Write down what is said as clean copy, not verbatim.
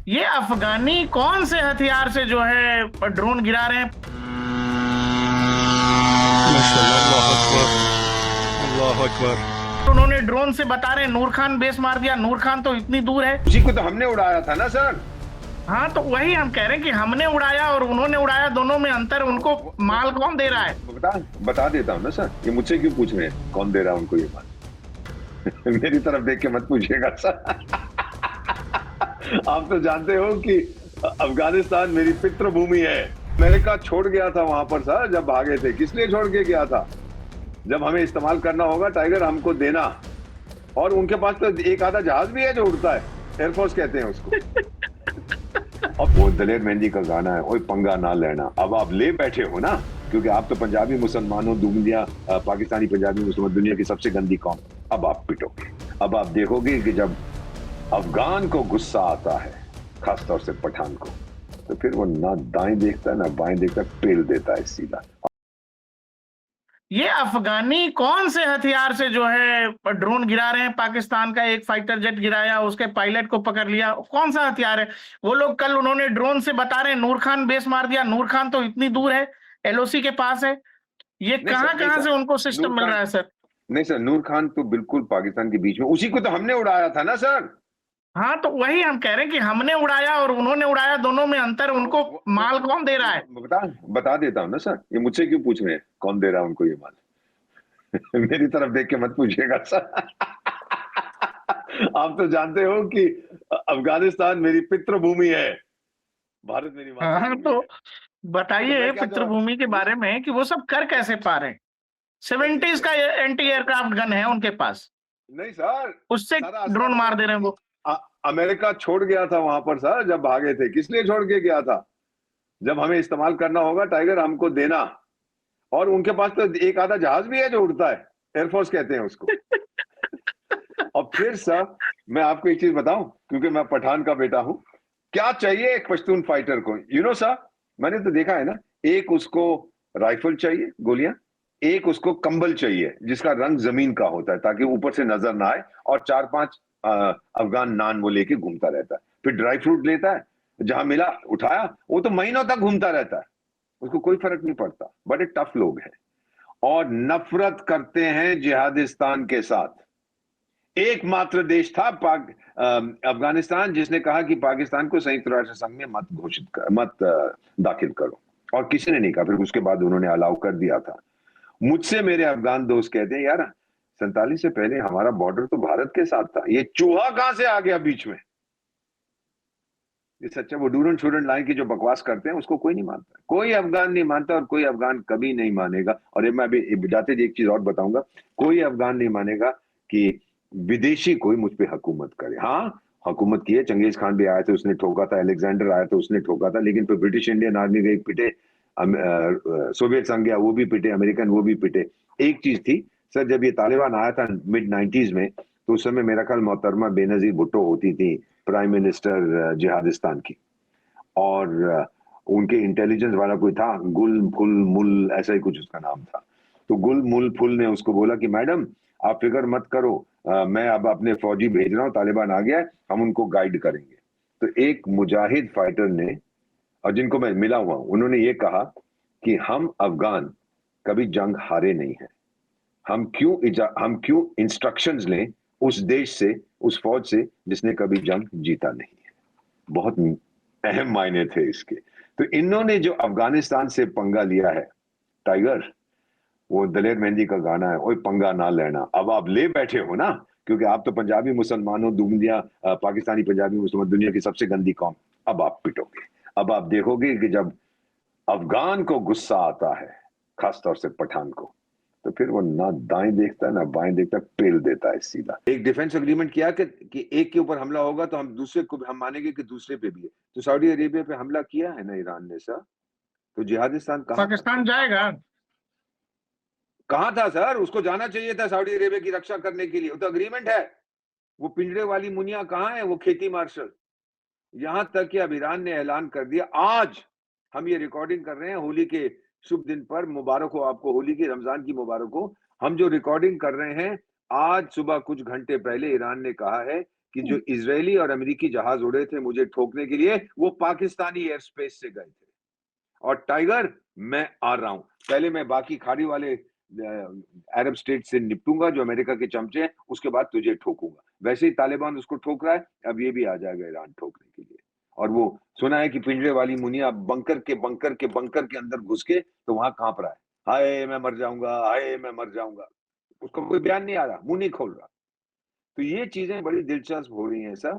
ये अफगानी कौन से हथियार से जो है ड्रोन गिरा रहे हैं? माशाल्लाह, अल्लाह अकबर, अल्लाह अकबर। उन्होंने ड्रोन से बता रहे हैं नूर खान बेस मार दिया। नूर खान तो इतनी दूर है। उसी को तो हमने उड़ाया था ना सर। हाँ, तो वही हम कह रहे हैं कि हमने उड़ाया और उन्होंने उड़ाया, दोनों में अंतर। उनको माल कौन दे रहा है? बता देता हूँ ना सर। ये मुझसे क्यों पूछ रहे हैं कौन दे रहा है उनको ये माल? मेरी तरफ देख के मत पूछिएगा सर। आप तो जानते हो कि अफगानिस्तान मेरी पितृभूमि है। अमेरिका छोड़ गया था वहां पर सर जब भागे थे। किस लिए छोड़ के गया था? जब हमें इस्तेमाल करना होगा टाइगर हमको देना। और उनके पास तो एक आधा जहाज भी है जो उड़ता है, एयरफोर्स कहते हैं उसको। अब वो दलेर मेहंदी का गाना है, ओए पंगा ना लेना। अब आप ले बैठे हो ना, क्योंकि आप तो पंजाबी मुसलमान हो। दुनिया पाकिस्तानी पंजाबी मुसलमान दुनिया की सबसे गंदी कौम। अब आप पिटोगे। अब आप देखोगे कि जब अफगान को गुस्सा आता है, खासतौर से पठान को, तो फिर वो ना दाएं देखता है ना बाएं देखता है, पेल देता है सीधा। ये अफगानी कौन से हथियार से जो है ड्रोन गिरा रहे हैं? पाकिस्तान का एक फाइटर जेट गिराया, उसके पायलट को पकड़ लिया। कौन सा हथियार है वो लोग? कल उन्होंने ड्रोन से बता रहे हैं नूर खान बेस मार दिया। नूर खान तो इतनी दूर है, एलओसी के पास है। ये नहीं सर, कहां नहीं कहां सर। से उनको नूर सिस्टम मिल खान रहा है सर? नहीं सर, नूर खान तो बिल्कुल पाकिस्तान के बीच में। उसी को तो हमने उड़ाया था ना सर। हाँ, तो वही हम कह रहे हैं कि हमने उड़ाया और उन्होंने उड़ाया, दोनों में अंतर। उनको माल कौन दे रहा है? बता देता हूँ ना सर। ये मुझसे क्यों पूछ रहे हैं कौन दे रहा है उनको ये माल? मेरी तरफ देख के मत पूछिएगा सर। आप तो जानते हो कि अफगानिस्तान मेरी पितृभूमि है, भारत मेरी हाँ, मातृभूमि तो है। तो मैं बताइए क्या जवाब? पितृभूमि के बारे में कि वो सब कर कैसे पा रहे हैं। कैसे 70s का एंटी एयरक्राफ्ट गन है उनके पास, नहीं सर, उससे सारा ड्रोन असला मार दे रहे हैं वो। अ- अमेरिका छोड़ गया था वहां पर सर जब भागे थे। किस लिए छोड़ के गया था? जब हमें इस्तेमाल करना होगा टाइगर हमको देना। और उनके पास तो एक आधा जहाज भी है जो उड़ता है, एयरफोर्स कहते हैं उसको। और फिर सर, मैं आपको एक चीज बताऊं, क्योंकि मैं पठान का बेटा हूं। क्या चाहिए एक पश्तून फाइटर को? सर, मैंने तो देखा है ना। एक उसको राइफल चाहिए, गोलियां। एक उसको कंबल चाहिए जिसका रंग जमीन का होता है ताकि ऊपर से नजर ना आए। और 4-5 अफगान नान वो लेके घूमता रहता है। फिर ड्राई फ्रूट लेता है, जहां मिला उठाया। वो तो महीनों तक घूमता रहता है, उसको कोई फर्क नहीं पड़ता। बड़े टफ लोग हैं और नफरत करते हैं जिहादिस्तान के साथ। एकमात्र देश था अफगानिस्तान जिसने कहा कि पाकिस्तान को संयुक्त राष्ट्र संघ में मत दाखिल करो। और किसी ने नहीं कहा। फिर उसके बाद उन्होंने अलाउ कर दिया था। मुझसे मेरे अफगान दोस्त कहते हैं, यार 47 से पहले हमारा बॉर्डर तो भारत के साथ था, ये चूहा कहां से आ गया बीच में? ये सच्चा वो डूरन शूरन लाइन की जो बकवास करते हैं उसको कोई नहीं मानता। कोई अफगान नहीं मानता और कोई अफगान कभी नहीं मानेगा। और ये मैं अभी जाते जी एक चीज और बताऊंगा। कोई अफगान नहीं मानेगा कि विदेशी कोई मुझ पे हुकूमत करे। हाँ, हुकूमत की है। चंगेज खान भी आया था, उसने ठोका था। अलेक्जेंडर आया था, उसने ठोका था। लेकिन फिर ब्रिटिश इंडियन आर्मी गई, पिटे। सोवियत संघ गया, वो भी पिटे। अमेरिकन, वो भी पिटे। एक चीज थी सर, जब ये तालिबान आया था मिड 90s में, तो उस समय मेरा ख्याल मोहतरमा बेनजीर भुट्टो होती थी प्राइम मिनिस्टर जिहादिस्तान की। और उनके इंटेलिजेंस वाला कोई था, गुल फुल मुल, ऐसा ही कुछ उसका नाम था। तो गुल मुल फुल ने उसको बोला कि मैडम आप फिक्र मत करो, मैं अब अपने फौजी भेज रहा हूं, तालिबान आ गया है, हम उनको गाइड करेंगे। तो एक मुजाहिद फाइटर ने, और जिनको मैं मिला हुआ हूं, उन्होंने ये कहा कि हम अफगान कभी जंग हारे नहीं है। हम क्यों इंस्ट्रक्शंस लें उस देश से, उस फौज से जिसने कभी जंग जीता नहीं है। बहुत अहम मायने थे इसके। तो इन्होंने जो अफगानिस्तान से पंगा लिया है टाइगर, वो दलेर मेहंदी का गाना है, ओए पंगा ना लेना। अब आप ले बैठे हो ना, क्योंकि आप तो पंजाबी मुसलमान हो। दुनिया पाकिस्तानी पंजाबी मुसलमान दुनिया की सबसे गंदी कौम। अब आप पिटोगे। अब आप देखोगे कि जब अफगान को गुस्सा आता है, खासतौर से पठान को, तो फिर वो ना दाएं देखता है ना बाएं देखता है, पेल देता है सीधा। एक डिफेंस एग्रीमेंट किया कि एक के ऊपर हमला होगा तो हम दूसरे को हम मानेंगे कि दूसरे पे भी है। तो सऊदी अरेबिया पे हमला किया है ना ईरान ने सर, तो जिहादिस्तान कहाँ था? पाकिस्तान जाएगा? कहाँ था सर? उसको जाना चाहिए था सऊदी अरेबिया की रक्षा करने के लिए। वो तो अग्रीमेंट है। वो पिंजरे वाली मुनिया कहाँ है? वो खेती मार्शल। यहां तक कि अब ईरान ने ऐलान कर दिया, आज हम ये रिकॉर्डिंग कर रहे हैं होली के शुभ दिन पर, मुबारक हो आपको होली की, रमजान की मुबारक हो। हम जो रिकॉर्डिंग कर रहे हैं, आज सुबह कुछ घंटे पहले ईरान ने कहा है कि जो इजरायली और अमेरिकी जहाज उड़े थे मुझे ठोकने के लिए, वो पाकिस्तानी एयर स्पेस से गए थे। और टाइगर, मैं आ रहा हूं, पहले मैं बाकी खाड़ी वाले अरब स्टेट से निपटूंगा जो अमेरिका के चमचे हैं, उसके बाद तुझे ठोकूंगा। वैसे ही तालिबान उसको ठोक रहा है, अब ये भी आ जाएगा ईरान ठोकने के लिए। और वो सुना है कि पिंजरे वाली मुनिया बंकर के अंदर घुस के तो वहां कांप रहा है, हाय मैं मर जाऊंगा, हाय मैं मर जाऊंगा। उसको कोई बयान नहीं आ रहा, मुंह नहीं खोल रहा। तो ये चीजें बड़ी दिलचस्प हो रही हैं सर।